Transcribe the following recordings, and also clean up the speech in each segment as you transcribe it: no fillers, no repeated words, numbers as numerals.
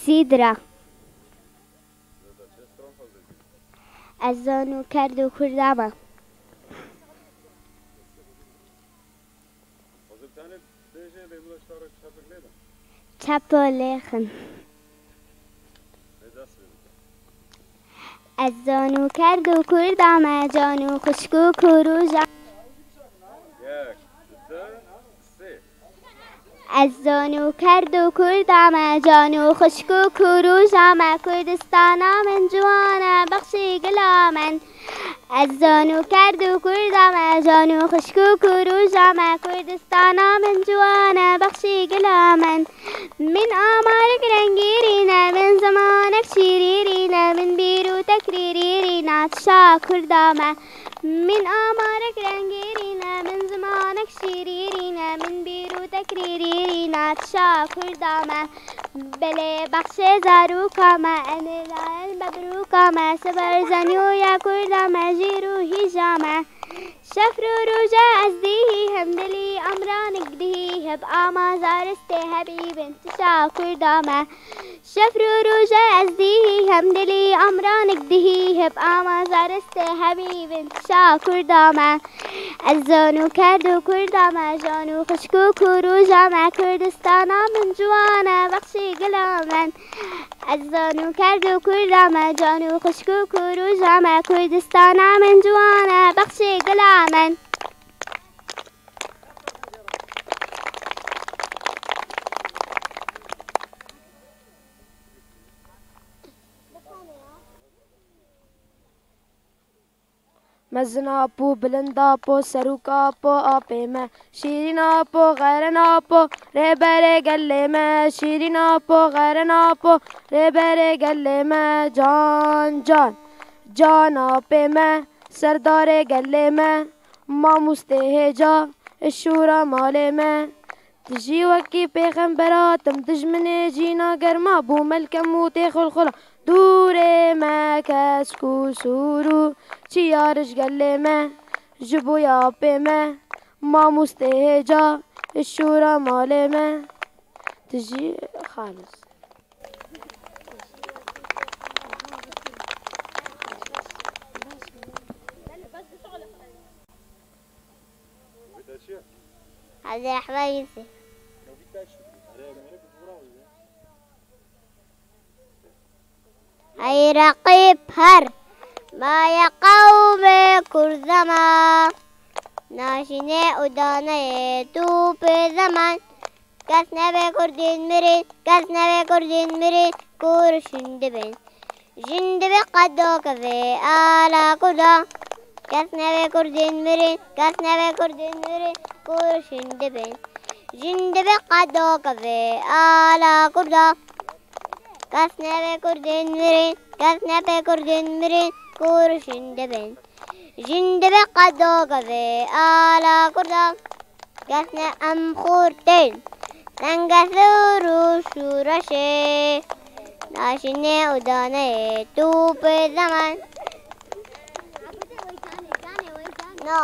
سیدرا از زانو کرد و کردامه چپالیخن از زانو کرد و کردامه جانو خشکو کروجا از زانو کرد و کردامه جانو خشکو کروجامه کردستانا من جوانا بخشی گلامن از زانو کرد و کردامه جانو خشکو کروجامه کردستانا من جوانا بخشی گلامن من آمارک رنگیرینه من زمانک شیریرینه من بیرو تکریریرینه تشا کردامه من آمارک رنگیرینه من زمانک شیریرینه من بیرو تکریریرینه تشا کردامه بله بخش زاروکامه انیلال مبروکامه سبر زنیو یا کردامه جیرو هیجامه شفر روجا از دیهی همدلی امرانک دیهی هب آما زارسته حبیب انتشا کردامه شفر روجا از دیهی همدلی امرانک دیهی هب آما زارسته حبیب انتشا کردامه از زانو کرد و کردامه جانو خشکو کروجامه کردستانا من جوانا بخشی گلامن از زانو کرد و کردامه جانو خشکو کروجامه کردستانا من جوانا بخشی گلامن مزنا پو بلندا پو سروکا پو آپے میں شیرینا پو غیرنا پو رے برے گلے میں شیرینا پو غیرنا پو رے برے گلے میں جان جان جان آپے میں سردار گلے میں ماموستے ہے جا الشورى مالے میں تجي وكي پیغمبراتم تجمني جينا گرما بو ملكم وتاخل خلا دوري ما كاسكو سورو چيارش قلي ما جبو يا بي ما ما مستهجا الشورى مالي ما تجي خالص عبد الرحمن يوسف أي رقيب هر ما يا قوم كرزما ناشنة ودانة توب زمان كسنا بكردين مرين كسنا بكردين مرين كور شندبن جندب قدو كفي آلا كدا كسنا بكردين مرين كسنا بكردين مرين كور شندبن جندب قدو كفي آلا كدا كسنا بكردين مرين كسنا بكردين مرين كور شندبن جندب قدو كفي آلا كدا كسنا أم خورتين ننقثورو شورشي ناشنة ودانة توب زمان نو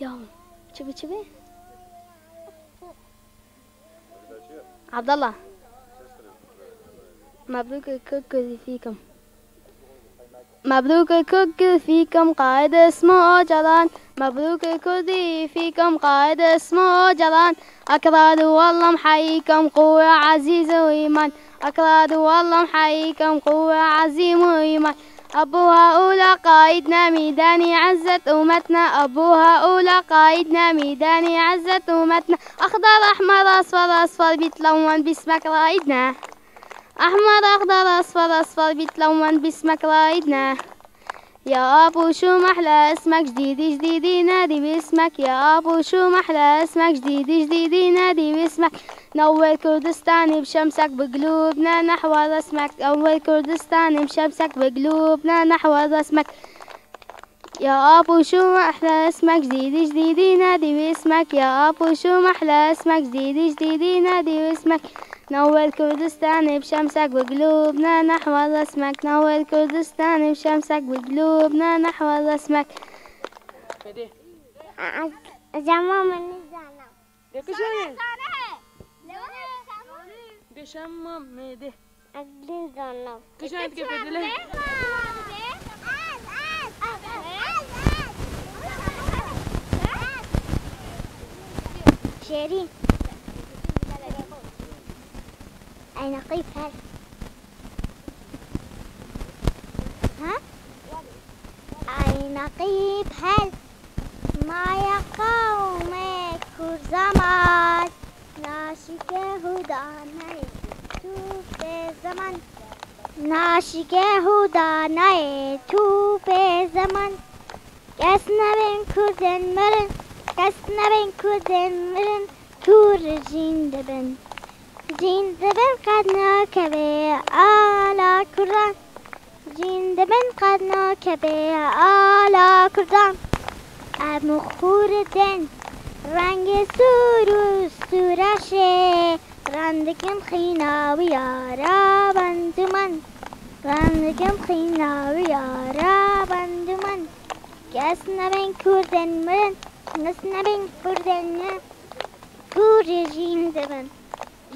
يلا شوفي عبد الله مبروك الكوك فيكم مبروك الكوك فيكم قائد اسمه جلان مبروك الكوك فيكم قائد اسمه جلان أكراد والله محييكم قوة عزيزة وإيمان أكراد والله محييكم قوة عزيمة وإيمان أبوها أولى قائدنا ميداني عزت أمتنا أبوها أولى قائدنا ميداني عزت أمتنا أخضر أحمر أصفر أصفر بيتلون باسمك رايدنا أحمر أخضر أصفر أصفر بيتلون باسمك رايدنا يا أبو شو محلى اسمك، جديد جديد ينادي باسمك. يا أبو شو محلى اسمك، جديد جديد ينادي باسمك. نور كردستاني بشمسك بقلوبنا نحو رسمك. نور كردستاني بشمسك بقلوبنا نحو رسمك. يا أبو شو محلى اسمك، جديد جديد ينادي باسمك. يا أبو شو محلى اسمك، جديد جديد ينادي باسمك. نور كردستاني بشمسك بقلوبنا نحو رسمك. نور كردستاني بشمسك بقلوبنا نحو رسمك. جمع من الزانة شمم ميده أقلي زانة كشان كيف بدله شيرين أي نقيب هل ها أي نقيب هل ما يقوم كل زمان ناشك هداني تو به زمان ناشک هدانه تو به زمان کس نبین کردن مرن کس نبین کردن مرن کور جینده بن جینده بن قد ناکبه آلا کردن جینده بن قد ناکبه آلا کردن ام خوردن رنگ سورو سورشه رندکم خینا و یارا بندومن رندکم خینا و یارا بندومن کس نبین کردن من کس نبین کردن کور جینده من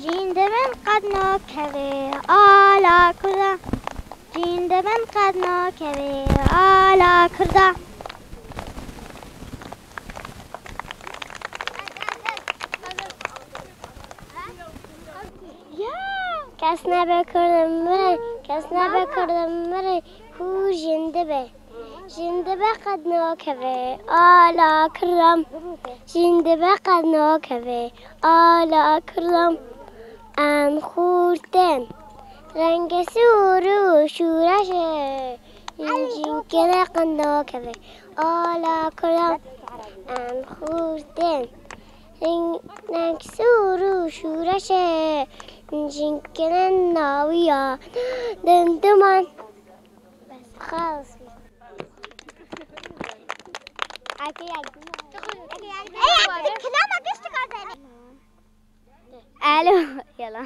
جینده من قد ناکوه آلا کرده جینده من قد ناکوه آلا کرده کس نبکردم مره کس نبکردم مره کو جنده به جنده به قد ناکوه آلا کردم جنده به قد ناکوه آلا کردم ام خوردن رنگ سورو شورشه این کنه قد ناکوه آلا کردم ام خوردن رنگ سورو شورشه جنكنا ناوية دندمان بس خلاص الو يلا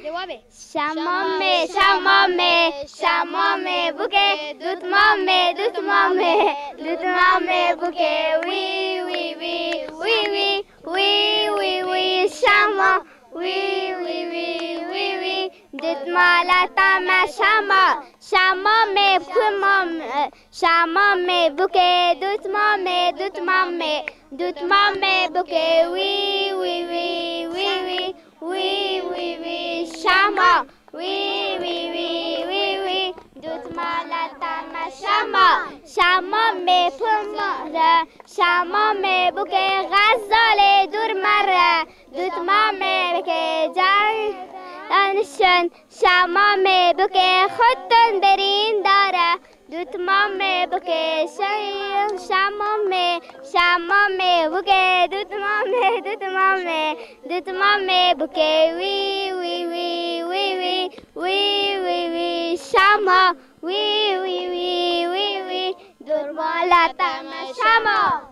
جوابي شمامي شمامي شمامي بوكي دوت مامي دوت مامي دوت مامي بوكي وي وي وي وي وي وي وي وي شمام وي وي وي وي وي دوت مالا تاما شما شمامي بكمام شمامي بوكي دوت مامي دوت مامي دوت مامي بوكي وي وي وي وي وي وي وي وي شما وي وي وي وي وي دوت مالا تاما شما شمامي بكمام شمامي بوكي غزالي دور مرة دوت مامي بوكي جان دانشن شمامي بوكي خطن برين داره دوت مامي بوكي شایم شمامي شمامي بوكي دوت مامي دوت مامي دوت مامي بوكي وي وي وي وي وي وي وي وي شما وي وي وي وي وي دور بالا تما شما